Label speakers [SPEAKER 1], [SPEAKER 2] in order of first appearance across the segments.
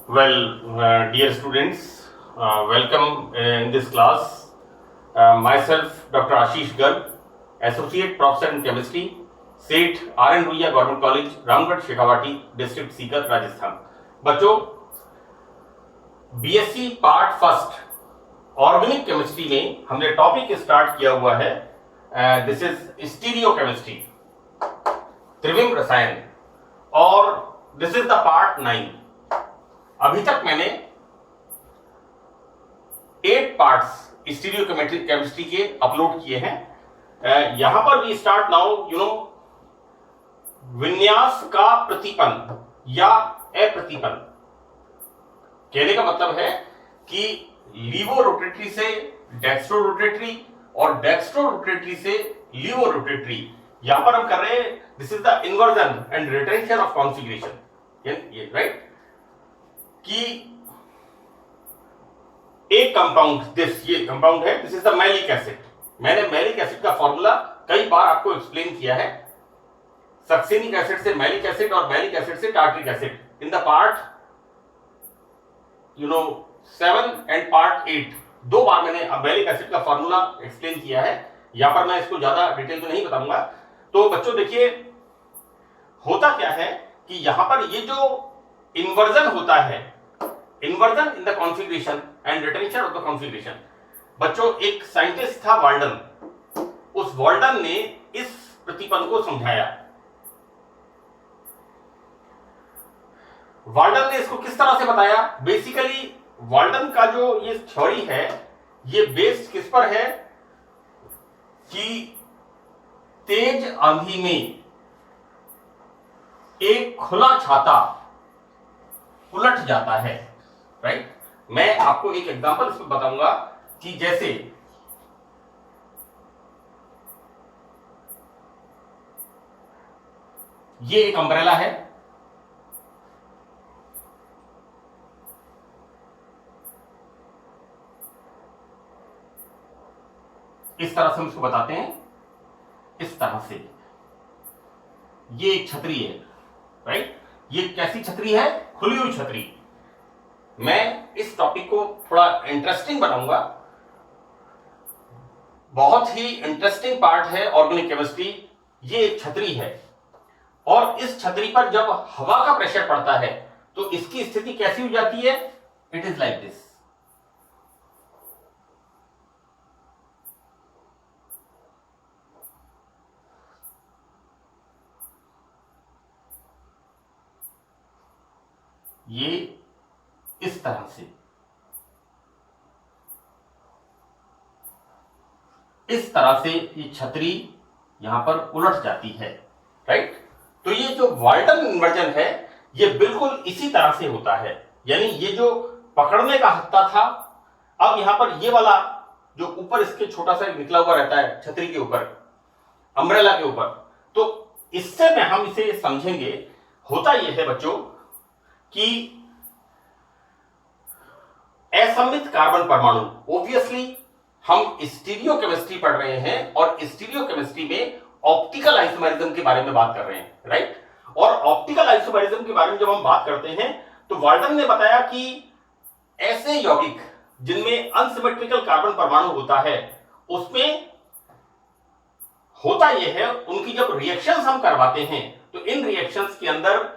[SPEAKER 1] Dear students, welcome in this class. Myself, Dr. Ashish Garg, Associate Professor in Chemistry, Seth R.N. Ruia government college, Ramgarh, Shekhawati, district Sikar, Rajasthan. बच्चों, BSc part first organic chemistry में हमने topic start किया हुआ है। This is stereo chemistry, त्रिविम रसायन, और this is the part 9। अभी तक मैंने 8 पार्ट्स स्टीरियो केमिस्ट्री के अपलोड किए हैं। यहां पर वी स्टार्ट नाउ विन्यास का प्रतिपन्न या अप्रतिपन्न। कहने का मतलब है कि लीवो रोटेटरी से डेक्स्ट्रो रोटेटरी और डेक्स्ट्रो रोटेटरी से लीवो रोटेटरी। यहां पर हम कर रहे हैं this is the inversion and retention of configuration, right. कि एक कंपाउंड, ये कंपाउंड है, this is the malic acid. मैंने मैलिक एसिड का फॉर्मूला कई बार आपको एक्सप्लेन किया है। सक्सेनिक एसिड से मैलिक एसिड और मैलिक एसिड से tartaric acid in the part 7 and part 8। 2 बार मैंने मैलिक एसिड का फॉर्मूला एक्सप्लेन किया है। यहां पर मैं इसको ज्यादा डिटेल में नहीं बताऊंगा। तो बच्चों देखिए, होता क्या है कि यहां पर ये जो इन्वर्जन होता है, inversion in the configuration and retention of the configuration. बच्चों, एक साइंटिस्ट था वाल्डन। उस वाल्डन ने इस प्रतिपन्न को समझाया। वाल्डन ने इसको किस तरह से बताया? बेसिकली वाल्डन का जो ये थ्योरी है, ये बेस्ड किस पर है कि तेज आंधी में एक खुला छाता उलट जाता है, राइट। मैं आपको एक एग्जांपल इसमें बताऊंगा कि जैसे ये एक अम्ब्रेला है, इस तरह से हम इसको बताते हैं, इस तरह से। ये एक छतरी है, राइट। ये कैसी छतरी है? खुली हुई छतरी। मैं इस टॉपिक को थोड़ा इंटरेस्टिंग बनाऊंगा। बहुत ही इंटरेस्टिंग पार्ट है ऑर्गेनिक केमिस्ट्री। ये एक छतरी है और इस छतरी पर जब हवा का प्रेशर पड़ता है तो इसकी स्थिति कैसी हो जाती है? It is like this. ये इस तरह से, इस तरह से ये छतरी यहां पर उलट जाती है, राइट। तो ये जो वाल्टन इन्वर्जन है, ये बिल्कुल इसी तरह से होता है। यानी ये जो पकड़ने का हत्था था, अब यहां पर ये वाला जो ऊपर इसके छोटा सा निकला हुआ रहता है छतरी के ऊपर, अम्ब्रेला के ऊपर, तो इससे में हम इसे समझेंगे। होता यह है बच्चों कि असममित कार्बन परमाणु, ऑब्वियसली हम स्टीरियो केमिस्ट्री पढ़ रहे हैं और स्टीरियो केमिस्ट्री में ऑप्टिकल आइसोमेरिज्म के बारे में बात कर रहे हैं, राइट। और ऑप्टिकल आइसोमेरिज्म के बारे में जब हम बात करते हैं तो वाल्टन ने बताया कि ऐसे यौगिक जिनमें अनसिमेट्रिकल कार्बन परमाणु होता है, उसमें होता यह है, उनकी जब रिएक्शंस हम करवाते हैं तो इन रिएक्शंस के अंदर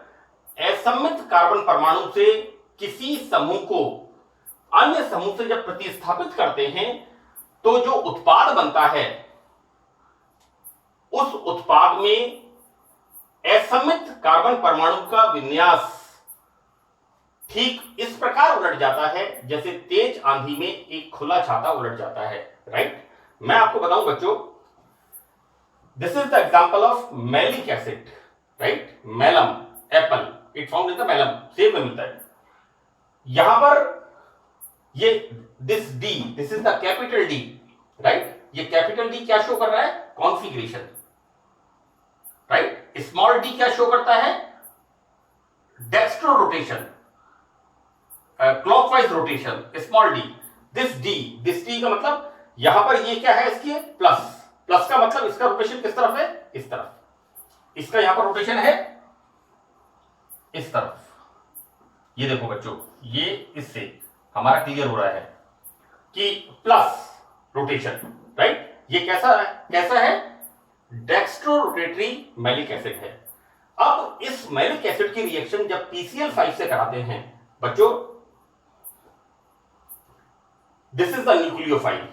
[SPEAKER 1] असममित कार्बन परमाणु से किसी समूह को अन्य समूह से जब प्रतिस्थापित करते हैं तो जो उत्पाद बनता है, उस उत्पाद में असममित कार्बन परमाणु का विन्यास ठीक इस प्रकार उलट जाता है जैसे तेज आंधी में एक खुला छाता उलट जाता है, राइट। मैं आपको बताऊं बच्चों, this is the example of malic acid, right. मैलम, Apple, it found in the मैलम, सेब में मिलता है। यहां पर ये this D, this is the capital D, right. ये कैपिटल डी क्या शो कर रहा है? Configuration, right. स्मॉल डी क्या शो करता है? Dextro rotation, clockwise rotation, small D. This D का मतलब यहां पर ये क्या है? इसकी प्लस। प्लस का मतलब इसका रोटेशन किस तरफ है? इस तरफ। इसका यहां पर रोटेशन है इस तरफ। ये देखो बच्चों, ये इससे हमारा क्लियर हो रहा है कि प्लस रोटेशन, राइट। ये कैसा है डेक्स्ट्रो रोटेटरी मैलिक एसिड है। अब इस मैलिक एसिड की रिएक्शन जब PCl5 से कराते हैं बच्चों, दिस इज द न्यूक्लियोफाइल।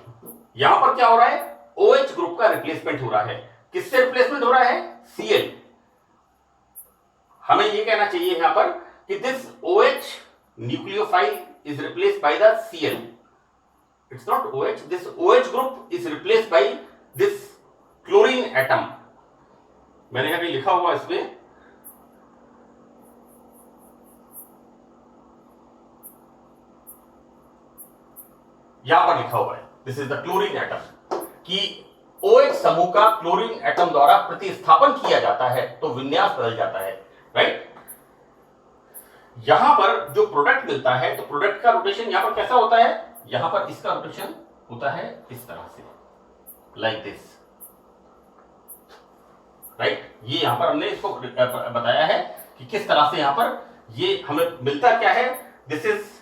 [SPEAKER 1] यहां पर क्या हो रहा है, OH ग्रुप का रिप्लेसमेंट हो रहा है। किससे रिप्लेसमेंट हो रहा है, Cl। हमें यह कहना चाहिए यहां पर कि this OH nucleophile is replaced by the Cl। It's not OH, this OH group is replaced by this chlorine atom. मैंने यहां पे लिखा हुआ इसमें, यहां पर लिखा हुआ है this is the chlorine atom, कि OH समूह का क्लोरीन एटम द्वारा प्रतिस्थापन किया जाता है तो विन्यास बदल जाता है, राइट। यहां पर जो प्रोडक्ट मिलता है तो प्रोडक्ट का रोटेशन यहां पर कैसा होता है, यहां पर इसका रोटेशन होता है इस तरह से, लाइक दिस, राइट। ये यहां पर हमने इसको बताया है कि किस तरह से यहां पर ये हमें मिलता क्या है, this is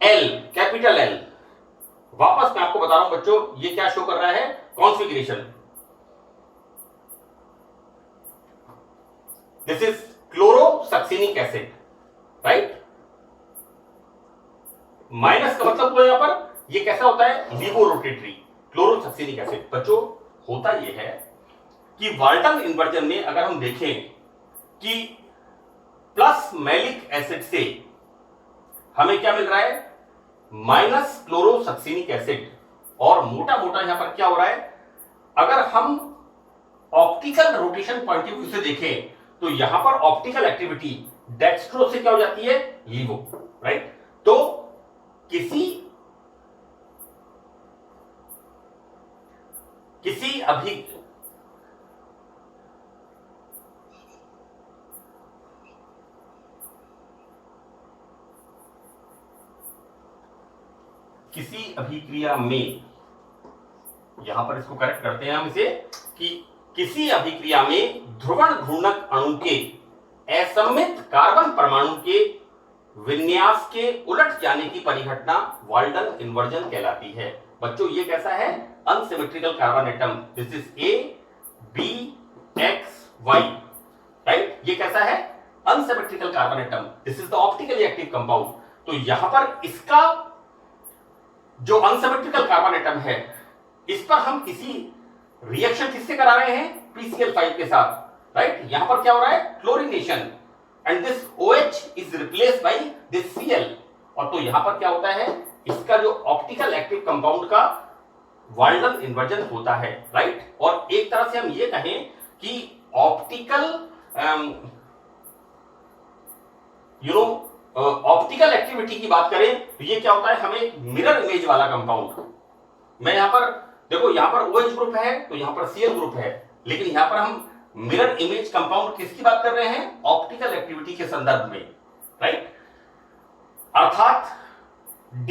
[SPEAKER 1] L, capital L। वापस मैं आपको बता रहा हूं बच्चों, ये क्या शो कर रहा है, configuration. This is chlorosuccinic acid, right. Minus का मतलब हुआ यहां पर ये कैसा होता है, लीवो रोटेटरी क्लोरोसक्सिनिक एसिड। बच्चों होता यह है कि वाल्टन इन्वर्जन में अगर हम देखें कि प्लस मैलिक एसिड से हमें क्या मिल रहा है, माइनस क्लोरोसक्सिनिक एसिड। और मोटा मोटा यहां पर क्या हो रहा है, अगर हम optical rotation point of view से देखें तो यहां पर ऑप्टिकल एक्टिविटी डेक्स्ट्रो से क्या हो जाती है, लीवो, राइट। तो किसी अभिक्रिया में, यहां पर इसको करेक्ट करते हैं हम इसे, कि किसी अभिक्रिया में ध्रुवण घूर्णक अणु के असममित कार्बन परमाणु के विन्यास के उलट जाने की परिघटना वाल्टन इन्वर्जन कहलाती है। बच्चों ये कैसा है, unsymmetrical carbon atom, this is A B X Y, right. ये कैसा है, unsymmetrical carbon atom, this is the optically active compound. तो यहां पर इसका जो अनसिमेट्रिकल कार्बन एटम है, इस पर हम किसी रिएक्शन किससे करा रहे हैं, PCl5 के साथ, राइट। यहां पर क्या हो रहा है, chlorination, and this OH is replaced by this Cl। और तो यहां पर क्या होता है, इसका जो ऑप्टिकल एक्टिव कंपाउंड का वाल्टन इन्वर्जन होता है, राइट। और एक तरह से हम ये कहें कि ऑप्टिकल ऑप्टिकल एक्टिविटी की बात करें तो ये क्या होता है, हमें मिरर इमेज वाला कंपाउंड। मैं यहां पर देखो, यहां पर OH ग्रुप है तो यहां पर Cl ग्रुप है, लेकिन यहां पर हम मिरर इमेज कंपाउंड किसकी बात कर रहे हैं, ऑप्टिकल एक्टिविटी के संदर्भ में, राइट। अर्थात D+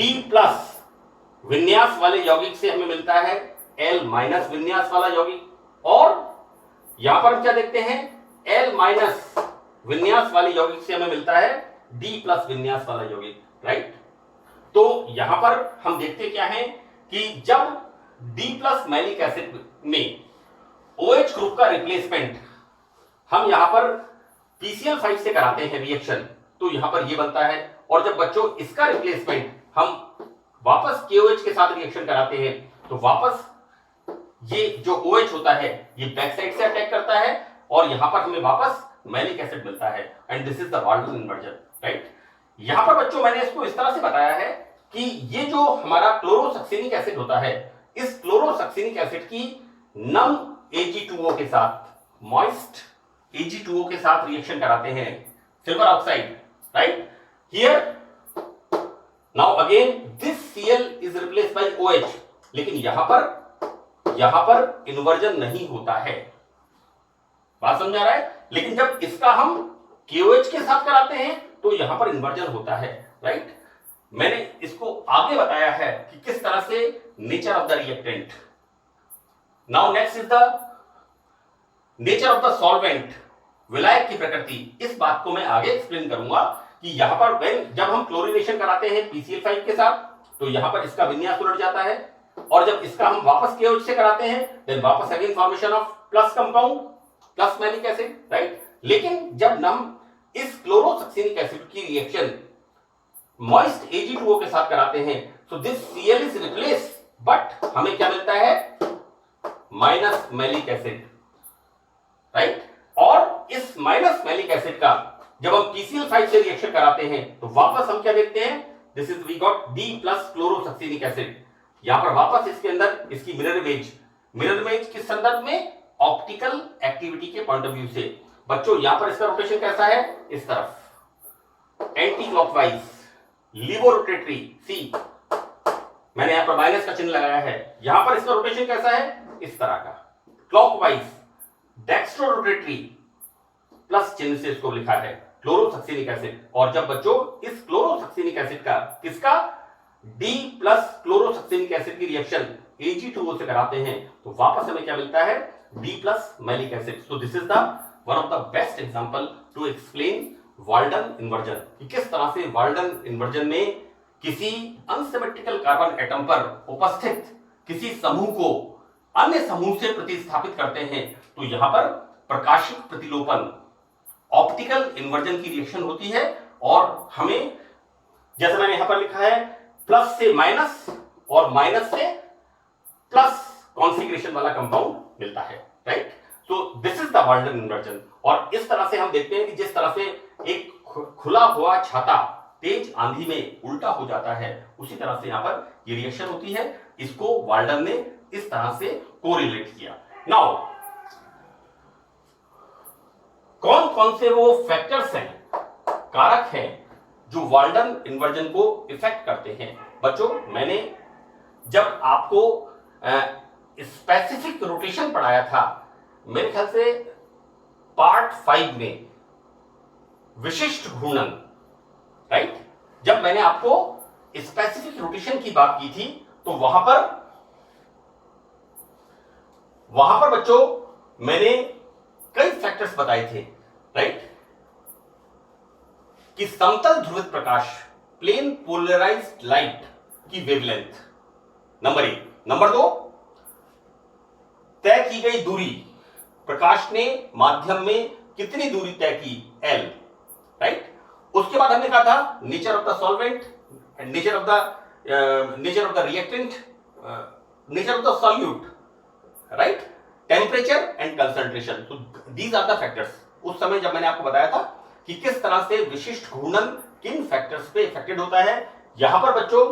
[SPEAKER 1] विन्यास वाले यौगिक से हमें मिलता है L- विन्यास वाला यौगिक, और यहां पर हम क्या देखते हैं, L- विन्यास वाले यौगिक से हमें मिलता है D+ विन्यास वाला यौगिक, राइट। तो यहां पर हम देखते क्या है कि जब D+ मैलिक एसिड में OH ग्रुप का रिप्लेसमेंट हम यहां पर PCl5 से कराते हैं रिएक्शन, तो यहां पर ये बनता है। और जब बच्चों इसका रिप्लेसमेंट हम वापस KOH के साथ रिएक्शन कराते हैं तो वापस ये जो OH होता है ये बैक साइड से अटैक करता है और यहां पर हमें वापस मैलिक एसिड मिलता है, and this is the Walton inversion, right. यहां पर बच्चों मैंने इसको इस तरह से बताया है कि ये जो हमारा क्लोरोसक्सिनिक एसिड होता है, इस क्लोरोसक्सिनिक एसिड की नम Ag2O के साथ, मॉइस्ट Ag2O के साथ रिएक्शन कराते हैं, silver oxide, right. Here now again this Cl is replaced by OH, लेकिन यहां पर इन्वर्जन नहीं होता है, बात समझा रहा है। लेकिन जब इसका हम KOH के साथ कराते हैं तो यहां पर इन्वर्जन होता है, राइट। मैंने इसको आगे बताया है कि किस तरह से nature of the reactant. Now next is the nature of the solvent, विलायक की प्रकृति। इस बात को मैं आगे एक्सप्लेन करूंगा कि यहां पर जब हम क्लोरीनेशन कराते हैं PCl5 के साथ तो यहां पर इसका विन्यास उलट जाता है, और जब इसका हम वापस KOH से कराते हैं देन वापस again formation of plus compound plus malic acid, right. लेकिन जब हम इस क्लोरोसक्सिनिक एसिड की रिएक्शन मॉइस्ट Ag2O के साथ कराते हैं तो this Cl is replace, but हमें क्या मिलता है माइनस मैलिक एसिड, राइट। और इस माइनस मैलिक एसिड का जब हम PCl5 से रिएक्शन कराते हैं तो वापस हम क्या देखते हैं, this is we got D plus chlorosuccinic acid. यहां पर वापस इसके अंदर इसकी मिरर इमेज किस संदर्भ में, ऑप्टिकल एक्टिविटी के पॉइंट ऑफ व्यू से। बच्चों यहां पर इसका रोटेशन कैसा है, इस तरफ एंटी क्लॉकवाइज, लीवो रोटेटरी, सी मैंने यहां पर माइनस का चिन्ह लगाया है। यहां पर इसका रोटेशन कैसा है, इस तरह का, क्लॉकवाइज, डेक्स्ट्रो रोटेटरी, प्लस चिन्ह से इसको लिखा है क्लोरोसक्सिनिक एसिड। और जब बच्चों इस क्लोरोसक्सिनिक एसिड का किसका D प्लस क्लोरोसक्सिनिक एसिड की रिएक्शन Ag2O से कराते हैं तो वापस हमें क्या मिलता है, D plus malic acid. So this is the one of the best example to explain Walden inversion, कि किस तरह से वाल्डन इन्वर्जन में किसी अनसिमेट्रिकल कार्बन एटम पर उपस्थित किसी समूह को अन्य समूह से प्रतिस्थापित करते हैं। तो यहां पर प्रकाशिक प्रतिलोपन, ऑप्टिकल इन्वर्जन की रिएक्शन होती है, और हमें जैसे मैंने यहां पर लिखा है प्लस से माइनस और माइनस से प्लस कॉन्फिगरेशन वाला कंपाउंड मिलता है, right. So this is the Walden inversion. और इस तरह से हम देखते हैं कि जिस तरह से एक खुला हुआ छाता तेज आंधी में उल्टा हो जाता है, उसी तरह से यहां पर ये रिएक्शन होती है। इसको वाल्डन ने इस तरह से कोरिलेट किया। नाउ कौन कौन से वो फैक्टर्स हैं, कारक हैं जो वाल्डन इन्वर्जन को इफेक्ट करते हैं। बच्चों मैंने जब आपको स्पेसिफिक रोटेशन पढ़ाया था, मेरे ख्याल से पार्ट 5 में विशिष्ट घूर्णन, राइट, जब मैंने आपको स्पेसिफिक रोटेशन की बात की थी तो वहां पर बच्चों मैंने कई फैक्टर्स बताए थे, राइट, कि समतल ध्रुवित प्रकाश, प्लेन पोलराइज्ड लाइट की वेवलेंथ नंबर 1, नंबर 2 तय की गई दूरी, प्रकाश ने माध्यम में कितनी दूरी तय की, L, राइट। उसके बाद हमने कहा था nature of the solvent, nature of the reactant, nature of the solute, right, temperature and concentration. तो दीज आर द फैक्टर्स। उस समय जब मैंने आपको बताया था कि किस तरह से विशिष्ट घूर्णन किन फैक्टर्स पे इफेक्टेड होता है। यहां पर बच्चों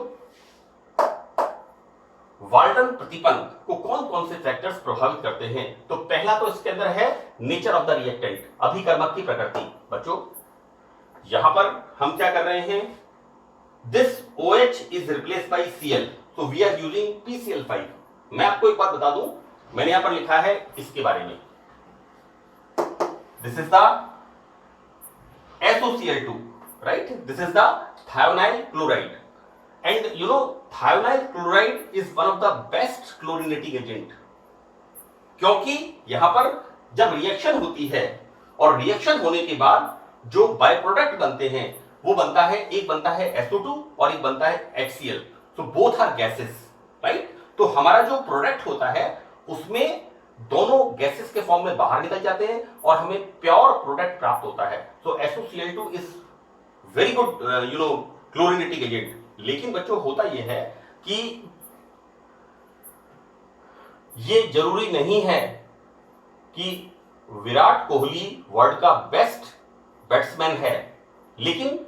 [SPEAKER 1] वाल्टन प्रतिपन्न को कौन कौन से फैक्टर्स प्रभावित करते हैं, तो पहला तो इसके अंदर है नेचर ऑफ द रिएक्टेंट, अभिकर्मक की प्रकृति। बच्चों यहां पर हम क्या कर रहे हैं, this OH is replace by Cl, so we are using PCl5। मैं आपको एक बात बता दूं, मैंने यहां पर लिखा है इसके बारे में, this is the SOCl2, right? This is the thionyl chloride, and you know thionyl chloride is one of the best chlorinating agent, क्योंकि यहां पर जब रिएक्शन होती है और रिएक्शन होने के बाद जो बाय प्रोडक्ट बनते हैं वो बनता है, एक बनता है SO2 और एक बनता है HCl, so both are gases, right? तो हमारा जो प्रोडक्ट होता है उसमें दोनों गैसेस के फॉर्म में बाहर निकल जाते हैं और हमें प्योर प्रोडक्ट प्राप्त होता है। सो SOCl2 is very good chlorinating agent. लेकिन बच्चों होता यह है कि ये जरूरी नहीं है कि विराट कोहली वर्ल्ड का बेस्ट बैट्समैन है, लेकिन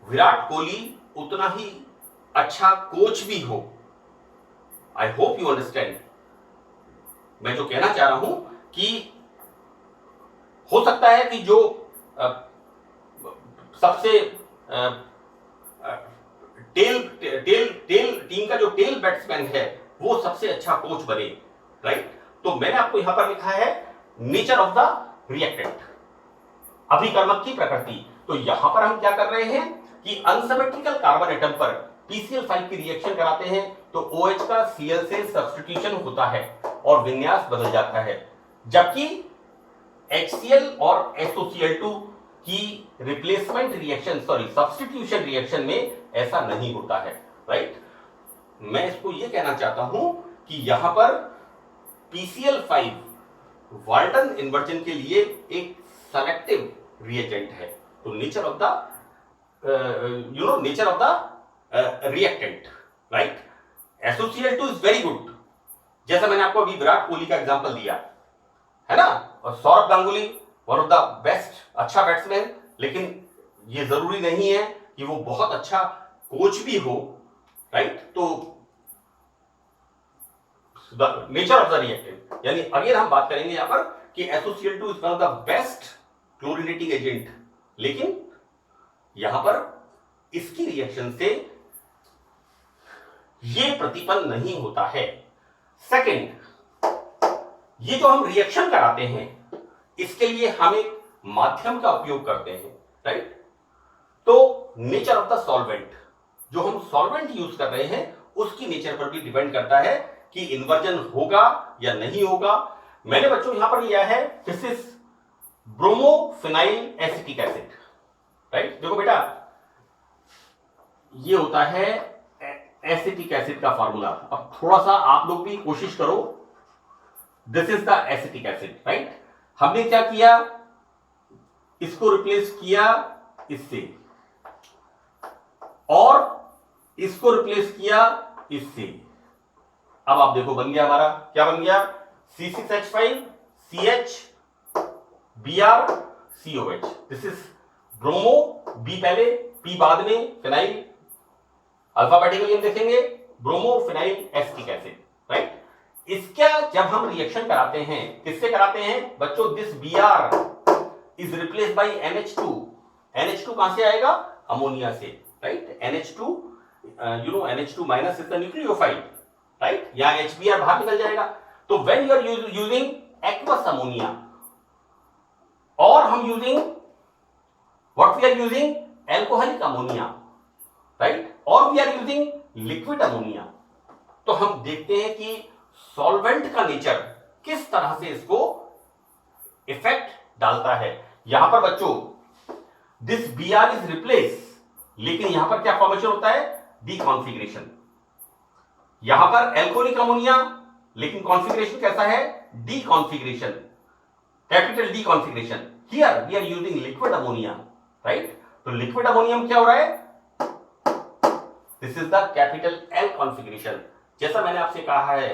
[SPEAKER 1] विराट कोहली उतना ही अच्छा कोच भी हो। आई होप यू अंडरस्टैंड मैं जो कहना चाह रहा हूं कि हो सकता है कि जो सबसे टीम का जो टेल बैट्समैन है वो सबसे अच्छा कोच बने, राइट। तो मैंने आपको यहां पर लिखा है नेचर ऑफ द रिएक्टेंट, अभिकर्मक की प्रकृति। तो यहां पर हम क्या कर रहे हैं कि अनसिमेट्रिकल कार्बन एटम पर PCl5 की रिएक्शन कराते हैं तो OH का Cl से सब्स्टिट्यूशन होता है और विन्यास बदल जाता है, जबकि HCl और SOCl2 कि रिप्लेसमेंट रिएक्शन सब्स्टिट्यूशन रिएक्शन में ऐसा नहीं होता है, राइट। मैं इसको ये कहना चाहता हूं कि यहां पर PCl5 वाल्टन इन्वर्जन के लिए एक सेलेक्टिव रिएजेंट है। तो nature of the reactant, right. SOCl2 is very good, जैसा मैंने आपको अभी विराट कोहली का एग्जांपल दिया है ना, और Saurabh Ganguly one of the best, अच्छा बैट्समैन, लेकिन ये जरूरी नहीं है कि वो बहुत अच्छा कोच भी हो, राइट। तो नेचर ऑफ द रिएक्टेंट, यानी अगेन हम बात करेंगे यहां पर कि SOCl2 is one of the best chlorinating agent, लेकिन यहां पर इसकी रिएक्शन से ये प्रतिपन्न नहीं होता है। सेकंड, ये जो हम रिएक्शन कराते हैं इसके लिए हम एक माध्यम का उपयोग करते हैं, राइट। तो नेचर ऑफ द सॉल्वेंट, जो हम सॉल्वेंट यूज कर रहे हैं उसकी नेचर पर भी डिपेंड करता है कि इन्वर्जन होगा या नहीं होगा। मैंने बच्चों यहां पर लिया है this is bromophenyl acetic acid, right. देखो बेटा, ये होता है एसिटिक एसिड का फार्मूला। अब थोड़ा सा आप लोग भी कोशिश करो, this is the acetic acid, right. हमने क्या किया, इसको रिप्लेस किया इससे और इसको रिप्लेस किया इससे। अब आप देखो बन गया हमारा, क्या बन गया, C6H5 CH Br COH। This is bromo, B पहले पी बाद में, फिनाइल अल्फाबेटिकली हम देखेंगे ब्रोमोफिनाइल एसिटिक एसिड, राइट। इसका जब हम रिएक्शन कराते हैं, किससे कराते हैं बच्चों, this Br is replace by NH2। NH2 कहां से आएगा, अमोनिया से, right. NH2 NH2 minus is the nucleophile, right. यहां HBr बाहर निकल जाएगा। तो when you are using aqueous ammonia और हम using what we are using alcoholic ammonia, right, और we are using liquid ammonia, तो हम देखते हैं कि सॉल्वेंट का नेचर किस तरह से इसको इफेक्ट डालता है। यहां पर बच्चों दिस Br इज रिप्लेस, लेकिन यहां पर क्या फॉर्मेशन होता है, डीकॉन्फिगरेशन। यहां पर एल्कोहलिक अमोनिया, लेकिन कॉन्फिगरेशन कैसा है, D configuration, capital D configuration. Here we are using liquid ammonia, right. तो लिक्विड अमोनियम क्या हो रहा है, this is the capital L configuration. जैसा मैंने आपसे कहा है,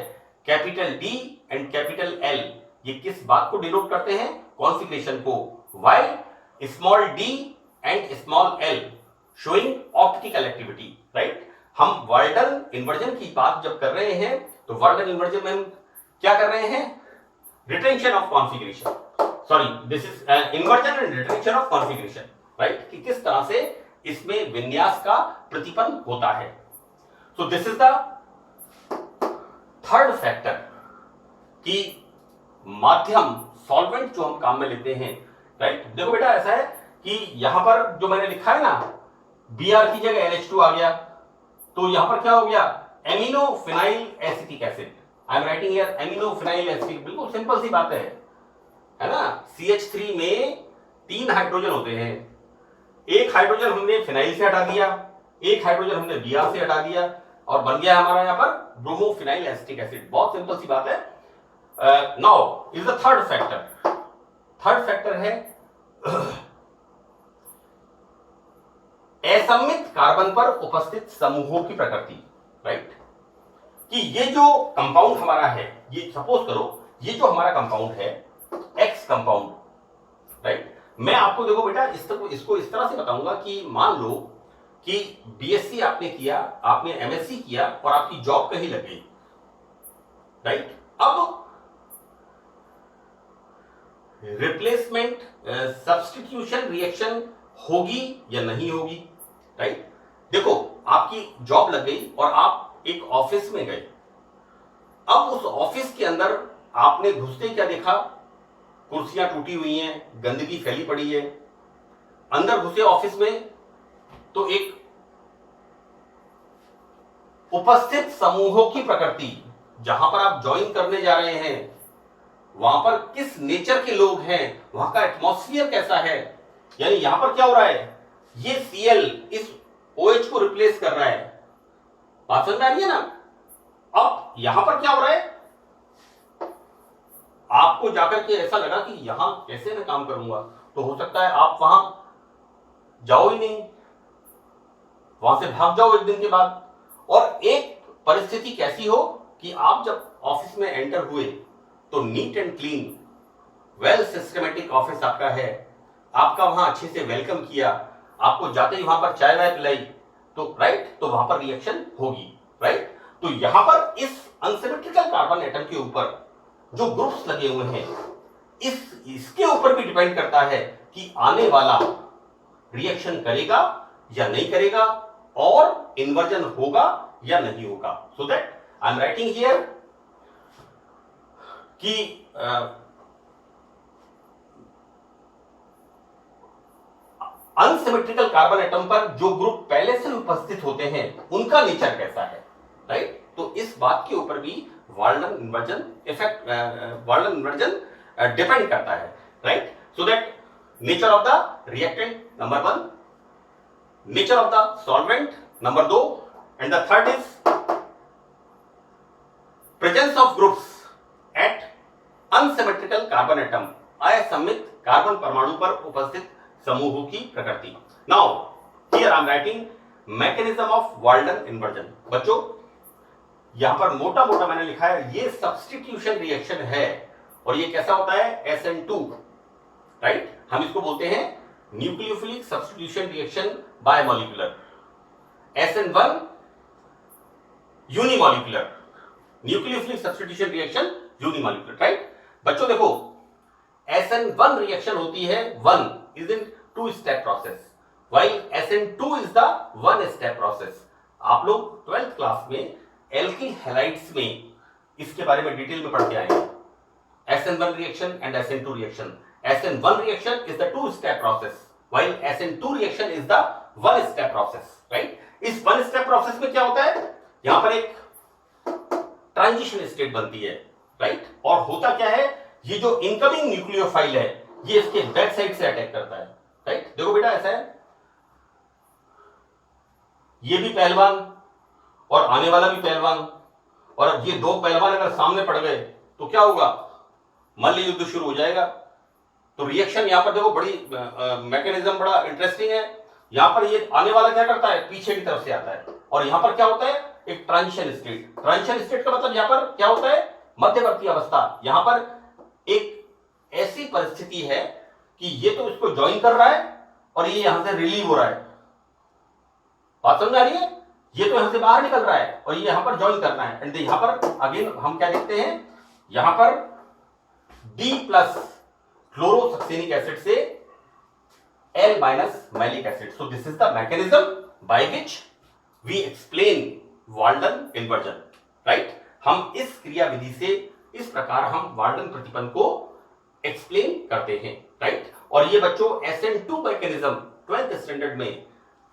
[SPEAKER 1] capital D and capital L ये किस बात को डिनोट करते हैं, कॉन्फिगरेशन को, while small d and small l showing optical activity, right. हम वाल्टन इन्वर्जन की बात जब कर रहे हैं तो वाल्टन इन्वर्जन में हम क्या कर रहे हैं, retention of configuration, this is inversion and retention of configuration, right, कि किस तरह से इसमें विन्यास का प्रतिपन्न होता है। सो this is the third factor कि माध्यम सॉल्वेंट जो हम काम में लेते हैं, राइट। देखो बेटा, ऐसा है कि यहां पर जो मैंने लिखा है ना, Br की जगह NH2 आ गया, तो यहां पर क्या हो गया, aminophenyl acetic acid. I am writing here aminophenyl acetic, बिल्कुल सिंपल सी बात है ना। CH3 में 3 हाइड्रोजन होते हैं, एक हाइड्रोजन हमने फिनाइल से हटा दिया, एक हाइड्रोजन हमने Br से हटा दिया, और बन गया हमारा यहां पर ब्रोमोफिनाइल एसिटिक एसिड। बहुत सिंपल सी बात है। Now is the third factor. Third factor है असममित कार्बन पर उपस्थित समूहों की प्रकृति, राइट। कि ये जो कंपाउंड हमारा है, ये सपोज करो ये जो हमारा कंपाउंड है X कंपाउंड, राइट। मैं आपको देखो बेटा इसको इस तरह से बताऊंगा कि मान लो कि BSc आपने किया, आपने MSc किया और आपकी जॉब कहीं लग गई, राइट। अब रिप्लेसमेंट सब्स्टिट्यूशन रिएक्शन होगी या नहीं होगी, राइट। देखो आपकी जॉब लग गई और आप एक ऑफिस में गए। अब उस ऑफिस के अंदर आपने घुसते क्या देखा, कुर्सियां टूटी हुई हैं, गंदगी फैली पड़ी है। अंदर घुसे ऑफिस में तो एक उपस्थित समूहों की प्रकृति, जहां पर आप ज्वाइन करने जा रहे हैं वहां पर किस नेचर के लोग हैं, वहां का एटमॉस्फेयर कैसा है, यानी यहां पर क्या हो रहा है, ये Cl इस OH को रिप्लेस कर रहा है। बात समझ में आ रही है ना। अब यहां पर क्या हो रहा है, आपको जाकर के ऐसा लगा कि यहां कैसे मैं काम करूंगा, तो हो सकता है आप वहां जाओ ही नहीं, वहां से भाग जाओ एक दिन के बाद। और एक परिस्थिति कैसी हो कि आप जब ऑफिस में एंटर हुए तो neat and clean well systematic office आपका है, आपका वहां अच्छे से वेलकम किया, आपको जाते ही वहां पर चाय वाय पिलाई, तो राइट, तो वहां पर रिएक्शन होगी, राइट। तो यहां पर इस अनसिमेट्रिकल कार्बन एटम के ऊपर जो ग्रुप्स लगे हुए हैं, इसके ऊपर भी डिपेंड करता है कि आने वाला रिएक्शन करेगा या नहीं करेगा, और इन्वर्जन होगा या नहीं होगा। So that I am writing here कि अनसिमेट्रिकल कार्बन एटम पर जो ग्रुप पहले से उपस्थित होते हैं उनका नेचर कैसा है, राइट। तो इस बात के ऊपर भी Walden inversion effect, Walden inversion depend करता है, right. So that nature of the reactant number 1, nature of the solvent number 2, and the third is presence of groups eight unsymmetrical carbon atom, असममित carbon परमाणु पर उपस्थित समूहों की प्रकृति। Now here I am writing mechanism of Walden inversion. बच्चों यहां पर मोटा मोटा मैंने लिखा है, ये सब्स्टिट्यूशन रिएक्शन है, और ये कैसा होता है, SN2, राइट। हम इसको बोलते हैं nucleophilic substitution reaction bimolecular. SN1 unimolecular, nucleophilic substitution reaction unimolecular, right. बच्चों देखो SN1 रिएक्शन होती है 1 is in 2-step process, while SN2 is the 1-step process। आप लोग 12th क्लास में एल्किल हैलाइड्स में इसके बारे में डिटेल में पढ़ के आए हैं, SN1 reaction and SN2 reaction। SN1 reaction is the 2-step process, while SN2 reaction is the 1-step process, right। इस 1-step process में क्या होता है, यहां पर एक ट्रांजिशन स्टेट बनती है, राइट। और होता क्या है, ये जो इनकमिंग न्यूक्लियोफाइल है ये इसके बैक साइड से अटैक करता है, राइट। देखो बेटा ऐसा है, ये भी पहलवान और आने वाला भी पहलवान, और अब ये दो पहलवान अगर सामने पड़ गए तो क्या होगा, मल्ल युद्ध शुरू हो जाएगा। तो रिएक्शन यहां पर देखो बड़ी मैकेनिज्म बड़ा इंटरेस्टिंग है। यहां पर ये आने वाला क्या करता है, पीछे की तरफ से आता है, और यहां पर क्या होता है, एक ट्रांजिशन स्टेट। ट्रांजिशन स्टेट का मतलब यहां पर क्या होता है, मध्यवर्ती अवस्था। यहां पर एक ऐसी परिस्थिति है कि ये तो इसको ज्वाइन कर रहा है और ये यहां से रिलीव हो रहा है। बात समझ आ रही है, ये तो यहां से बाहर निकल रहा है और ये यहां पर ज्वाइन करना है। एंड यहां पर अगेन हम क्या देखते हैं, यहां पर D+ क्लोरोसक्सेनिक एसिड से L- malic acid. So this is the mechanism by which we explain Walden inversion, right. हम इस क्रिया विधि से इस प्रकार हम वाल्डन प्रतिबंध को एक्सप्लेन करते हैं, राइट। और ये बच्चों SN2 मैकेनिज्म 12th स्टैंडर्ड में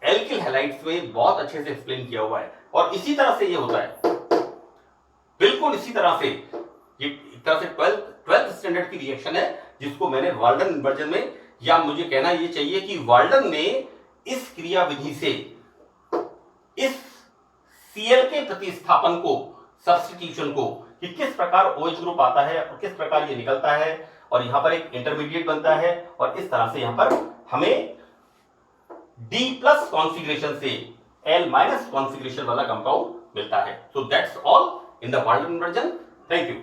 [SPEAKER 1] एल्किल हैलाइड्स में बहुत अच्छे से एक्सप्लेन किया हुआ है, और इसी तरह से ये होता है, बिल्कुल इसी तरह से ये एक तरह से 12th स्टैंडर्ड की रिएक्शन है जिसको मैंने वाल्डन इन्वर्जन में, या मुझे कहना ये चाहिए कि वाल्डन ने इस क्रिया विधि से इस Cl के प्रतिस्थापन को, सब्स्टिट्यूशन को, कि किस प्रकार OH ग्रुप आता है और किस प्रकार ये निकलता है, और यहां पर एक इंटरमीडिएट बनता है, और इस तरह से यहां पर हमें D+ कॉन्फ़िगरेशन से L- कॉन्फ़िगरेशन वाला कंपाउंड मिलता है। So that's all in the Walden inversion. Thank you.